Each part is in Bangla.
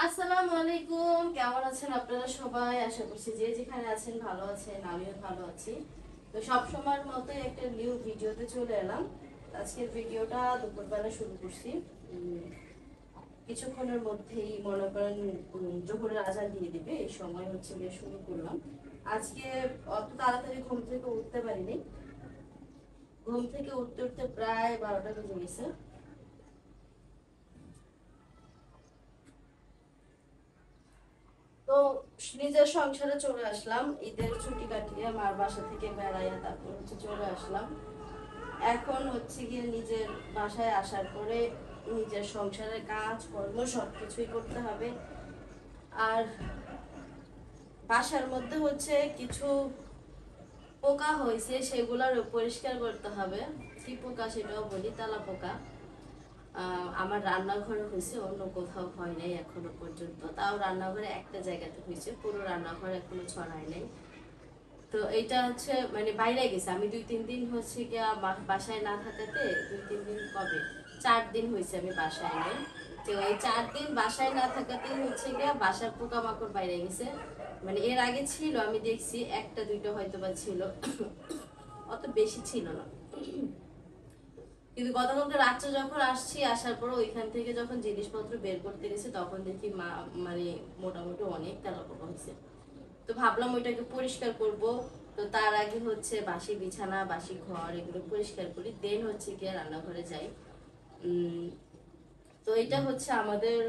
আসসালামু আলাইকুম, কেমন আছেন আপনারা সবাই? আশা করছি যে যেখানে আছেন ভালো আছেন, আমিও ভালো আছি। তো সব সময়ের মতো একটা নিউ ভিডিওতে চলে এলাম। আজকের ভিডিওটা দুপুরবেলা শুরু করছি। উম, কিছুক্ষণের মধ্যেই মনে করেন জোহরের আজান দিয়ে দিবে, এই সময় হচ্ছে গিয়ে শুরু করলাম। আজকে অত তাড়াতাড়ি ঘুম থেকে উঠতে পারিনি। ঘুম থেকে উঠতে উঠতে প্রায় 12টা বেজে গেছে। তো নিজের সংসারে চলে আসলাম, ঈদের ছুটি কাটিয়ে মার বাসা থেকে বেড়াইয়া তারপর হচ্ছে চলে আসলাম। এখন হচ্ছে গিয়ে নিজের বাসায় আসার পরে নিজের সংসারের কাজ কর্ম সবকিছুই করতে হবে। আর বাসার মধ্যে হচ্ছে কিছু পোকা হয়েছে, সেগুলোর পরিষ্কার করতে হবে। কি পোকা সেটাও বলি, তেলা পোকা। আমার রান্নাঘরে হয়েছে, অন্য কোথাও হয় নাই এখনো পর্যন্ত। তাও রান্নাঘরে একটা জায়গাতে হয়েছে, পুরো রান্নাঘর এখনো ছড়ায় নাই। তো এইটা হচ্ছে মানে বাইরে গেছে, আমি 2-3 দিন হচ্ছে গিয়া বাসায় না থাকাতে, 2-3 দিন কবে 4 দিন হয়েছে আমি বাসায় নেই। তো এই 4 দিন বাসায় না থাকাতে হচ্ছে গিয়া বাসার পোকামাকড় বাইরে গেছে। মানে এর আগে ছিল, আমি দেখছি একটা দুইটা হয়তো বা ছিল, অত বেশি ছিল না। কিন্তু গতকালকে রাত্রে যখন আসছি, আসার পর ওইখান থেকে যখন জিনিসপত্র বের করতে গেছে তখন দেখি মানে মোটামুটি অনেক তেলাপোকা হয়েছে। তো ভাবলাম ওইটাকে পরিষ্কার করব। তো তার আগে হচ্ছে বাসি বিছানা বাসি ঘর এগুলো পরিষ্কার করি, দেন হচ্ছে গিয়ে রান্নাঘরে যাই। উম, তো এটা হচ্ছে আমাদের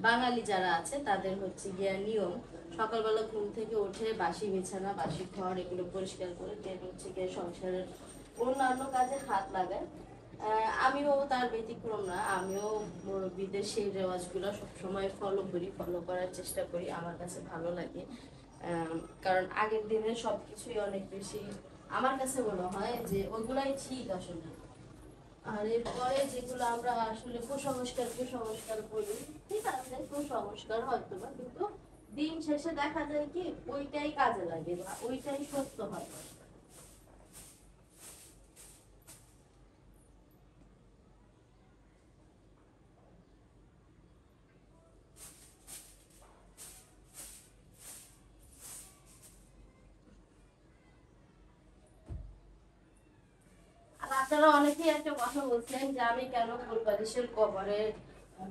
বাঙালি যারা আছে তাদের হচ্ছে গিয়া নিয়ম। সকালবেলা ঘুম থেকে উঠে বাসি বিছানা বাসি ঘর এগুলো পরিষ্কার করে দেন হচ্ছে গিয়ে সংসারের অন্যান্য কাজে হাত লাগায়। আমিও তার ব্যতিক্রম না, আমিও মুরব্বিদের সেই রেওয়াজগুলো সবসময় ফলো করার চেষ্টা করি, আমার কাছে ভালো লাগে। কারণ আগের দিনে সবকিছুই অনেক বেশি আমার কাছে মনে হয় যে ওগুলাই ঠিক আসলে। আর এরপরে যেগুলো আমরা আসলে কুসংস্কার কুসংস্কার বলি, ঠিক আছে কুসংস্কার হয়তো বা, কিন্তু দিন শেষে দেখা যায় কি ওইটাই কাজে লাগে বা ওইটাই সত্য হয়। আর আপনারা অনেকেই একটা কথা বলছেন যে আমি কেন কোলবালিশের কভারে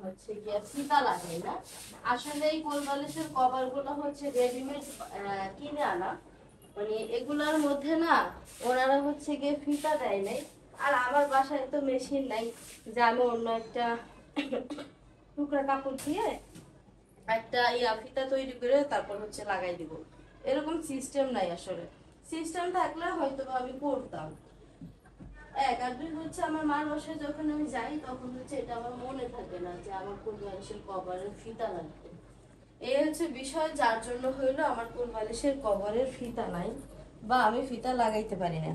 হচ্ছে গিয়ে ফিতা লাগাই না। আসলে এই কোলবালিশের কভার গুলো হচ্ছে রেডিমেড কিনে আনা। মানে এগুলার মধ্যে না ওনারা হচ্ছে গিয়ে ফিতা দেয় নাই। আর আমার বাসায় তো মেশিন নাই যে আমি অন্য একটা টুকরা কাপড় দিয়ে একটা ফিতা তৈরি করে তারপর হচ্ছে লাগাই দিব। এরকম সিস্টেম নাই আসলে। সিস্টেম থাকলে হয়তো বা আমি করতাম। এক আর দুই হচ্ছে আমার মার বাসায় যখন আমি যাই তখন হচ্ছে এটা আমার মনে থাকে না যে আমার কোন বালিশের কভারের ফিতা লাগবে। এই হচ্ছে বিষয়, যার জন্য হইলো আমার কোন বালিশের কভারের ফিতা নাই বা আমি ফিতা লাগাইতে পারি না।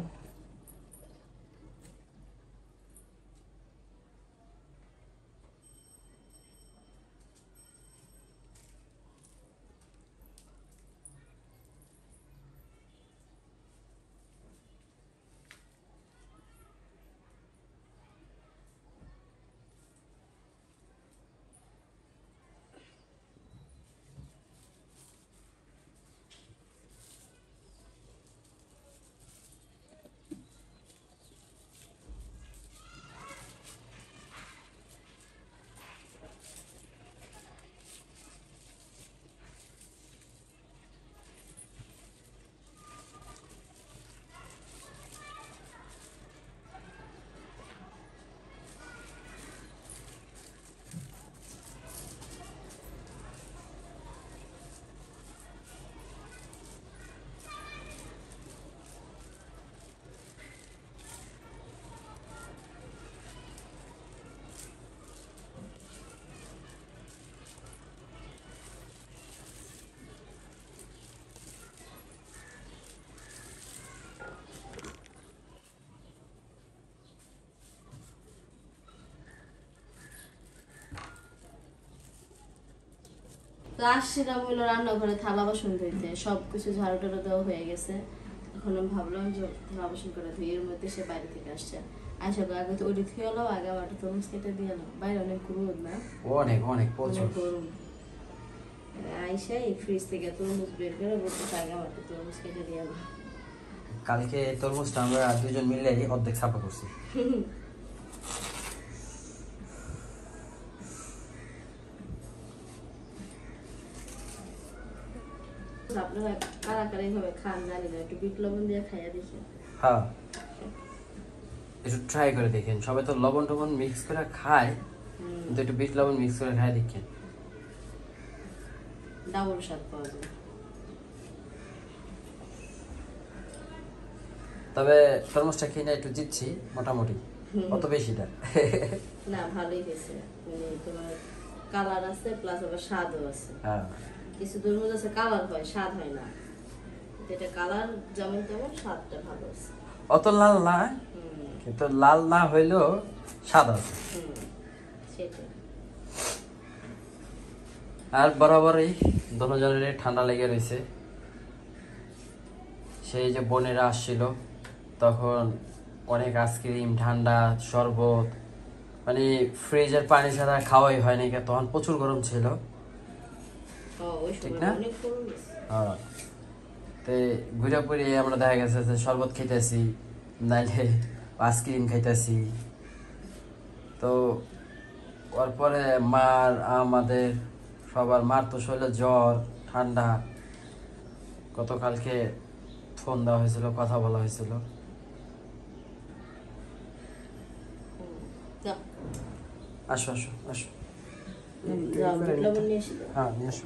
তো আসছিলাম হলো রান্নাঘরে থালা বাসন ধুইতে, সবকিছু ঝাড়ু টাড়ু দেওয়া হয়ে গেছে। এখন আমি ভাবলাম যে থালা বাসন করে ধুই, এর মধ্যে সে বাইরে থেকে আসছে। আসা আগে তো ওটি ধুয়ে এলো, আগে আমার তরমুজ কেটে দিয়ে এলো। বাইরে অনেক রোদ না, অনেক অনেক অনেক প্রচুর। গরম। আইসাই ফ্রিজ থেকে তরমুজ বের করে বলতে আগে আমার তরমুজ কেটে দিয়ে আনো। কালকে তরমুজটা আমরা দুজন মিলে অর্ধেক সাফা করছি। আপনারা কারা কারা এইভাবে খান জানি না, একটু বিট লবণ দিয়ে খাইয়া দেখি। হ্যাঁ, একটু ট্রাই করে দেখেন। সবাই তো লবণ টবণ মিক্স করে খায়, কিন্তু একটু বিট লবণ মিক্স করে খায় দেখেন, ডাবল স্বাদ পাওয়া যায়। তবে তরমুজটা কিনে একটু জিতছি মোটামুটি, অত বেশিটা না ভালোই হয়েছে, মানে তোমার কালার আছে প্লাস আবার স্বাদও আছে। হ্যাঁ, কিছু তরমুজ আছে কালার হয় স্বাদ হয় না, এটা কালার যেমন তেমন স্বাদটা ভালো আছে। অত লাল না, কিন্তু লাল না হইলেও স্বাদ আছে। সেটাই। আর বরাবরই দুজনের ঠান্ডা লেগে রয়েছে। সেই যে বোনেরা আসছিল তখন অনেক আইসক্রিম, ঠান্ডা, শরবত, মানে ফ্রিজের পানি ছাড়া খাওয়াই হয়নি, তখন প্রচুর গরম ছিল, ঠিক না? হ্যাঁ, তো ঘুরে ঘুরে আমরা দেখা গেছে যে শরবত খাইতেছি, নাইলে আইসক্রিম খাইতেছি। তো ওর পরে মার, আমাদের সবার, মার তো শরীরে জ্বর, ঠান্ডা। গতকালকে ফোন দেওয়া হয়েছিল, কথা বলা হয়েছিল। আসো আসো আসো, হ্যাঁ নিয়ে আসো।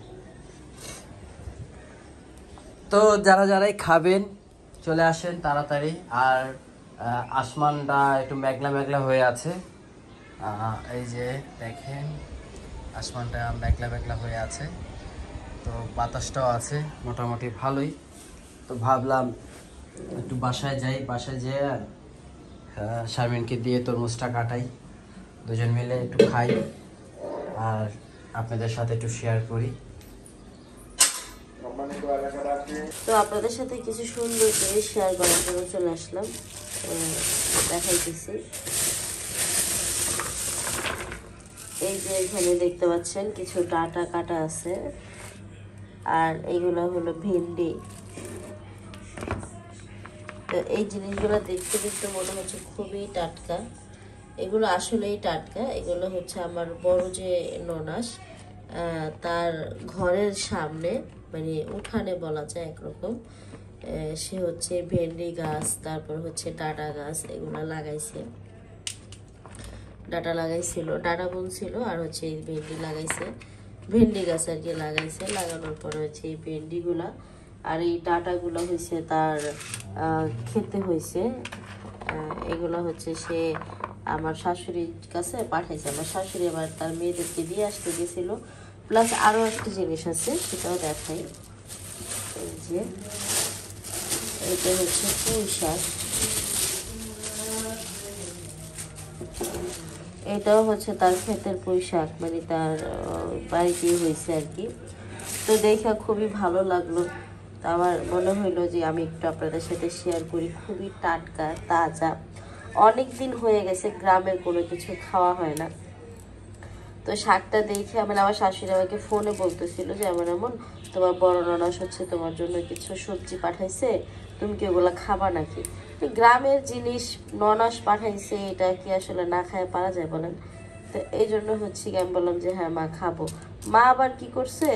তো যারা যারাই খাবেন চলে আসেন তাড়াতাড়ি। আর আসমানটা একটু মেঘলা মেঘলা হয়ে আছে, এই যে দেখেন আসমানটা মেঘলা মেঘলা হয়ে আছে, তো বাতাসটাও আছে মোটামুটি ভালোই। তো ভাবলাম একটু বাসায় যাই, বাসায় যেয়ে শারমিনকে দিয়ে তরমুজটা কাটাই, দুজন মিলে একটু খাই আর আপনাদের সাথে একটু শেয়ার করি। তো আপনাদের সাথে কিছু সুন্দর করে শেয়ার করার জন্য চলে আসলাম, দেখাইতেছি। এই যে এখানে দেখতে পাচ্ছেন কিছু ডাটা কাটা আছে, আর এইগুলো হলো ভেন্ডি। তো এই জিনিসগুলো দেখতে দেখতে মনে হচ্ছে খুবই টাটকা, এগুলো আসলেই টাটকা। এগুলো হচ্ছে আমার বড় যে ননাস, তার ঘরের সামনে, মানে উঠানে বলা যায় একরকম, সে হচ্ছে ভেন্ডি গাছ, তারপর হচ্ছে ডাটা গাছ, এগুলো লাগাইছে, ডাটা লাগাইছিল, ডাটা বলছিল, আর হচ্ছে এই ভেন্ডি লাগাইছে, ভেন্ডি গাছ আর কি লাগাইছে। লাগানোর পরে হচ্ছে এই ভেন্ডিগুলা আর এই ডাটাগুলো হয়েছে তার খেতে হয়েছে। এগুলো হচ্ছে সে আমার শাশুড়ির কাছে পাঠাইছে, আমার শাশুড়ি আবার তার মেয়েদেরকে দিয়ে আসতে গেছিল। প্লাস আরও একটা জিনিস আছে, সেটাও দেখাই। এই যে এটা হচ্ছে পুঁই শাক, এটাও হচ্ছে তার ক্ষেতের পুঁই শাক, মানে তার বাড়িতেই হয়েছে আর কি। তো দেখা খুবই ভালো লাগলো, তো আমার মনে হইলো যে আমি একটু আপনাদের সাথে শেয়ার করি। খুবই টাটকা, তাজা, অনেক দিন হয়ে গেছে গ্রামের কোনো কিছু খাওয়া হয় না। তো শাকটা দেখে আমার শাশুড়ি আমাকে ফোনে বলতেছিল যে এমন এমন তোমার বড় ননাস হচ্ছে তোমার জন্য কিছু সবজি পাঠাইছে, তুমি কি ওগুলো খাবা নাকি? গ্রামের জিনিস ননাস পাঠাইছে, এটা কি আসলে না খায় পারা যায় বলেন? তো এই জন্য হচ্ছে কি আমি বললাম যে হ্যাঁ মা খাবো। মা আবার কি করছে,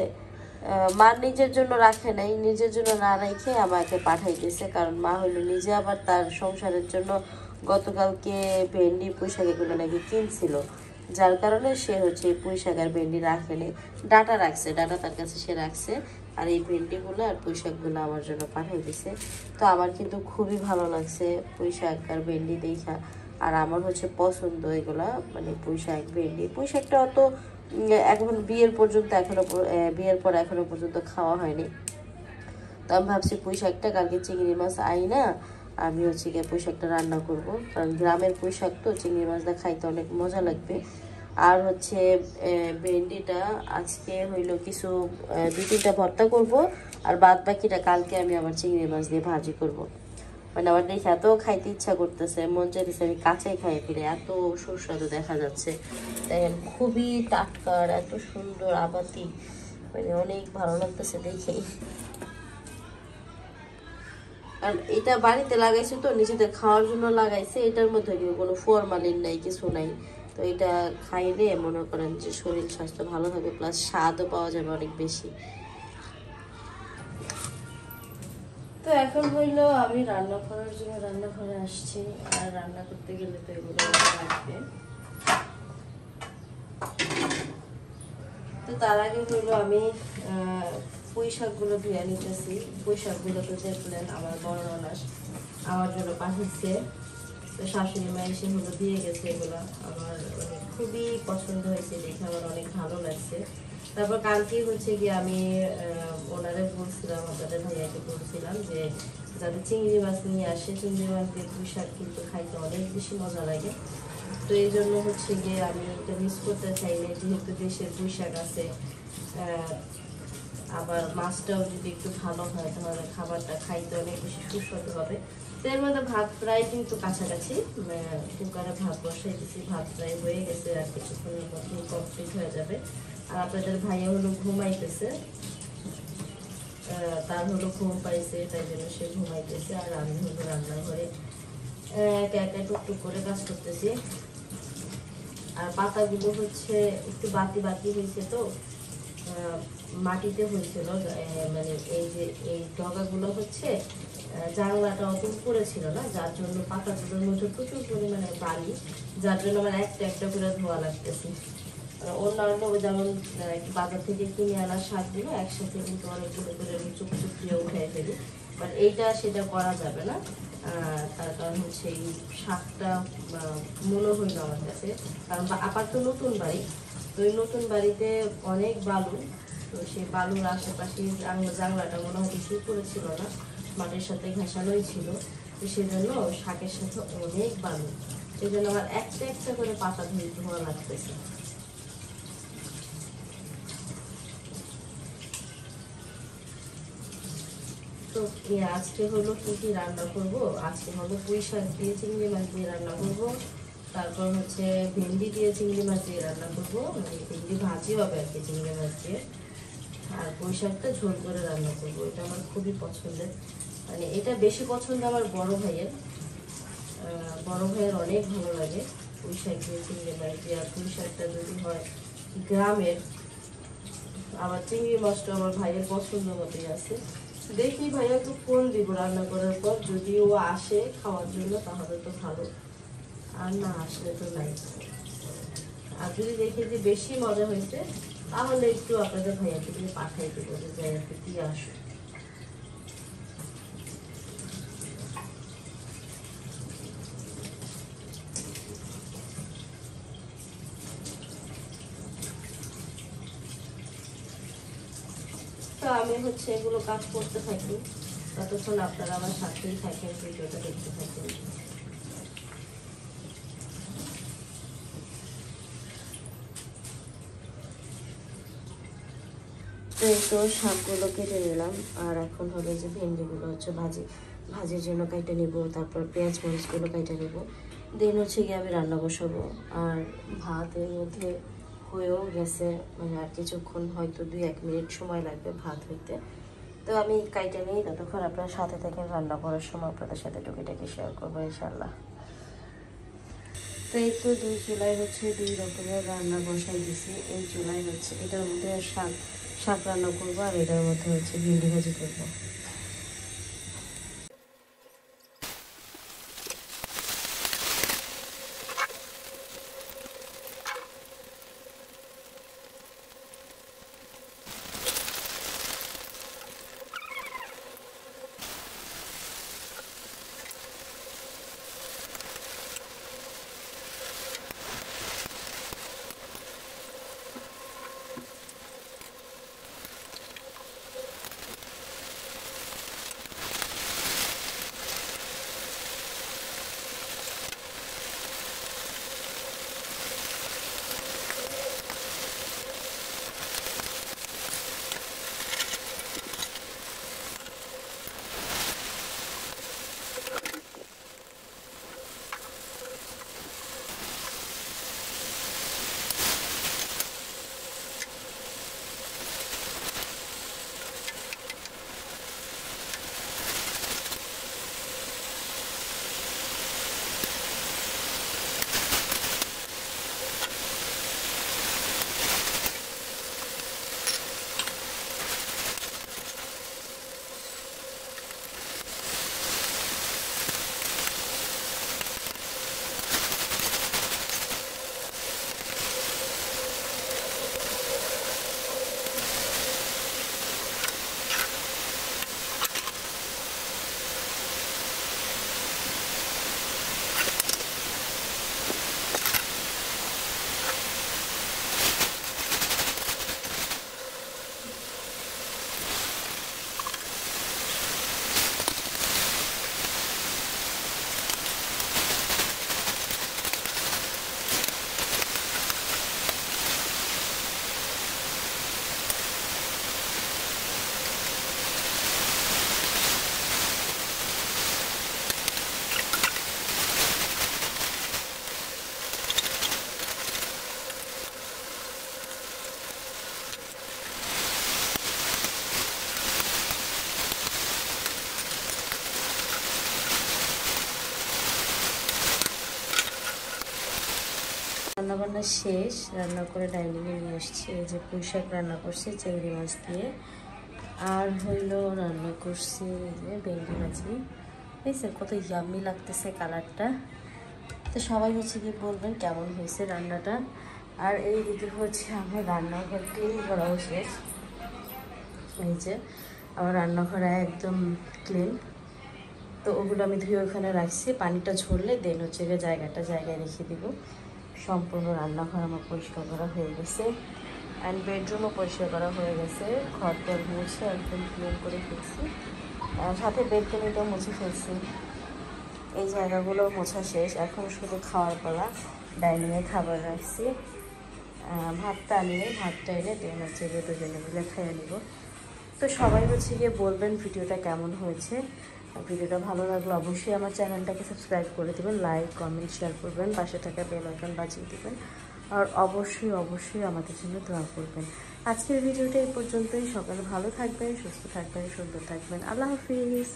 মা নিজের জন্য রাখে নাই, নিজের জন্য না রেখে আমাকে পাঠাই দিয়েছে, কারণ মা হইলো নিজে আবার তার সংসারের জন্য গতকালকে ভেন্ডি পুঁই শাক এগুলো নাকি কিনছিল, যার কারণে সে হচ্ছে পুঁই শাক আর ভেন্ডি রাখেনি, ডাটা রাখছে, ডাটা তার কাছে সে রাখছে, আর এই ভেন্ডিগুলো আর পুঁই শাকগুলো আমার জন্য পাঠিয়ে দিছে। তো আমার কিন্তু খুবই ভালো লাগছে পুঁই শাক আর ভেন্ডি দেখা, আর আমার হচ্ছে পছন্দ এগুলা, মানে পুঁই শাক ভেন্ডি। পুঁই শাকটা অত এখন বিয়ের পর এখনো পর্যন্ত খাওয়া হয়নি। তো আমি ভাবছি পুঁই শাকটা কালকে চিংড়ি মাছ না, আমি হচ্ছে গিয়ে পুঁই শাকটা রান্না করবো, কারণ গ্রামের পুঁই শাক তো চিংড়ি মাছটা খাইতে অনেক মজা লাগবে। আর হচ্ছে ভেন্ডিটা আজকে হইলো কিছু 2-3টা ভর্তা করব, আর বাদ বাকিটা কালকে আমি আবার চিংড়ি মাছ দিয়ে ভাজি করব। মানে আমার দেখে এত খাইতে ইচ্ছা করতেছে, মন চাইতেছে আমি কাঁচাই খাই ফিরে, এত সুস্বাদু দেখা যাচ্ছে। দেখেন খুবই টাটকা আর এত সুন্দর আবাতি, মানে অনেক ভালো লাগতেছে দেখেই। আর এটা বাড়িতে লাগাইছে তো, নিজেদের খাওয়ার জন্য লাগাইছে, এটার মধ্যে কোনো ফরমালিন নাই, কিছু নাই। তো এটা খাইলে মনে করেন যে শরীর স্বাস্থ্য ভালো থাকবে, প্লাস স্বাদও পাওয়া যাবে অনেক বেশি। তো এখন হইলো আমি রান্না করার জন্য রান্নাঘরে আসছি, আর রান্না করতে গেলে তো এগুলো লাগবে। তো তার আগে হইলো আমি পুঁই শাকগুলো ধুয়ে নিতেছি। পুঁই শাকগুলো তো দেখলেন আমার বড় ননাস আমার জন্য পাঠিয়েছে। তো শাশুড়ি মা এসে হলো দিয়ে গেছে, এগুলো আমার মানে খুবই পছন্দ হয়েছে, দেখে আমার অনেক ভালো লাগছে। তারপর কালকে হচ্ছে গিয়ে আমি ওনারে বলছিলাম, আপনাদের ভাইয়াকে বলছিলাম যে যাতে চিংড়ি মাছ নিয়ে আসে, চিংড়ি মাছ দিয়ে পুঁই শাক কিন্তু খাইতে অনেক বেশি মজা লাগে। তো এই জন্য হচ্ছে গিয়ে আমি এটা মিস করতে চাই না, যেহেতু দেশের পুঁই শাক আছে, আবার মাছটাও যদি একটু ভালো হয় তাহলে খাবারটা খাইতে অনেক বেশি সুস্বাদু হবে। তো এর মধ্যে ভাত প্রায় কিন্তু কাছাকাছি, কুকারে ভাত বসাই দিচ্ছি, ভাত প্রায় হয়ে গেছে, আর কিছুক্ষণের মধ্যে কমপ্লিট হয়ে যাবে। আর আপনাদের ভাইয়া হলো ঘুমাইতেছে, তার হলো ঘুম পাইছে, তাই জন্য সে ঘুমাইতেছে, আর আমি হলো রান্নাঘরে একা একা টুকটুক করে কাজ করতেছি। আর পাতাগুলো হচ্ছে একটু বাতি বাতি হয়েছে, তো মাটিতে হয়েছিল, মানে এই যে এই ডগাগুলো হচ্ছে জানলাটা অত উপরে ছিল না, যার জন্য পাতাগুলোর মধ্যে প্রচুর পরিমাণে বালি, যার জন্য আমার একটা একটা করে ধোয়া লাগতেছে। অন্যান্য যেমন বাজার থেকে কিনে আনা শাকগুলো একসাথে কিন্তু অনেকগুলো করে আমি চুপ চুপ দিয়ে উঠে ফেলি, বাট এইটা সেটা করা যাবে না। তার কারণ হচ্ছে এই শাকটা মনে হইল আমার কাছে, কারণ আপাতত নতুন বাড়ি, তো এই নতুন বাড়িতে অনেক বালু, তো সেই বালুর আশেপাশে জানলাটা মনে হয় কিছুই করেছিল না, মাটির সাথে ঘেঁষানোই ছিল, তো সেজন্য শাকের সাথে অনেক বালু, সেই জন্য আমার একটা একটা করে পাতা ধোয়া লাগতেছে। তো আজকে হলো কি কি রান্না করব, আজকে হলো পুঁই শাক দিয়ে চিংড়ি মাছ দিয়ে রান্না করব, তারপর হচ্ছে ভেন্ডি দিয়ে চিংড়ি মাছ দিয়ে রান্না করবো, মানে ভেন্ডি ভাজি হবে আর কি চিংড়ি মাছ দিয়ে, আর পুঁই শাকটা ঝোল করে রান্না করবো। এটা আমার খুবই পছন্দের, মানে এটা বেশি পছন্দ আমার বড় ভাইয়ের, বড় ভাইয়ের অনেক ভালো লাগে পুঁই শাক দিয়ে চিংড়ি মাছ দিয়ে। আর পুঁই শাকটা যদি হয় গ্রামের, আবার চিংড়ি মাছটা আমার ভাইয়ের পছন্দ মতোই আছে। দেখি ভাইয়া একটু ফোন দিব রান্না করার পর, যদি ও আসে খাওয়ার জন্য তাহলে তো ভালো, আর না আসলে তো নাই। আর যদি দেখি যে বেশি মজা হয়েছে তাহলে একটু আপনাদের ভাইয়াকে দিয়ে পাঠাই দেবো যে যাই একটু দিয়ে আসো। তো আমি হচ্ছে এগুলো কাজ করতে থাকি, ততক্ষণ আপনারা আমার সাথেই থাকেন, ভিডিওটা দেখতে থাকেন। তো এই তো শাকগুলো কেটে নিলাম, আর এখন হবে যে ভেন্ডিগুলো হচ্ছে ভাজির জন্য কেটে নিব, তারপর পেঁয়াজ মরিচগুলো কেটে নেব, দেন হচ্ছে গিয়ে আমি রান্না বসাবো। আর ভাত এর মধ্যে হয়েও গেছে, মানে আর কিছুক্ষণ হয়তো 2-1 মিনিট সময় লাগবে ভাত হইতে। তো আমি কাইটে নিই, ততক্ষণ আপনার সাথে থাকেন, রান্না করার সময় আপনাদের সাথে টুকিটাকি শেয়ার করবো ইনশাল্লাহ। তো এই তো 2 চুলায় হচ্ছে 2 রকমের রান্না বসাই দিছি। এই চুলায় হচ্ছে এটার মধ্যে শাক রান্না করবো, আর এটার মধ্যে হচ্ছে ভেন্ডি ভাজি করবো। রান্না শেষ, রান্না করে ডাইনিংয়ে নিয়ে এসছি। এই যে পুঁই শাক রান্না করছি চিংড়ি মাছ দিয়ে, আর হইলো রান্না করছি এই যে ভেন্ডি ভাজি। দেখছেন কত ইয়াম্মি লাগতেছে কালারটা। তো সবাই হচ্ছে কি বলবেন কেমন হয়েছে রান্নাটা। আর এইদিকে হচ্ছে আমার রান্নাঘর ক্লিন করাও শেষ। এই যে আমার রান্নাঘর একদম ক্লিন। তো ওগুলো আমি ধুয়ে ওখানে রাখছি, পানিটা ঝরলে দেন হচ্ছে গিয়ে জায়গায় রেখে দিব। সম্পূর্ণ রান্নাঘর আমার পরিষ্কার করা হয়ে গেছে, অ্যান্ড বেডরুমও পরিষ্কার করা হয়ে গেছে। ঘরটার মুছে একদম ক্লিন করে ফেলছি, সাথে বেডরুমটাও মুছে ফেলছি। এই জায়গাগুলো মোছা শেষ, এখন শুধু খাওয়ার পালা। ডাইনিংয়ে খাবার রাখছি, ভাতটা এনে দেন হচ্ছে গিয়ে দুজনে মিলে খেয়ে নিব। তো সবাই হচ্ছে গিয়ে বলবেন ভিডিওটা কেমন হয়েছে। ভিডিওটা ভালো লাগলে অবশ্যই আমার চ্যানেলটাকে সাবস্ক্রাইব করে দেবেন, লাইক কমেন্ট শেয়ার করবেন, পাশে থাকা বেল আইকন বাজিয়ে দেবেন, আর অবশ্যই আমাদের জন্য দোয়া করবেন। আজকের ভিডিওটা এই পর্যন্তই। সকালে ভালো থাকবেন, সুস্থ থাকবেন, সুন্দর থাকবেন। আল্লাহ হাফিজ।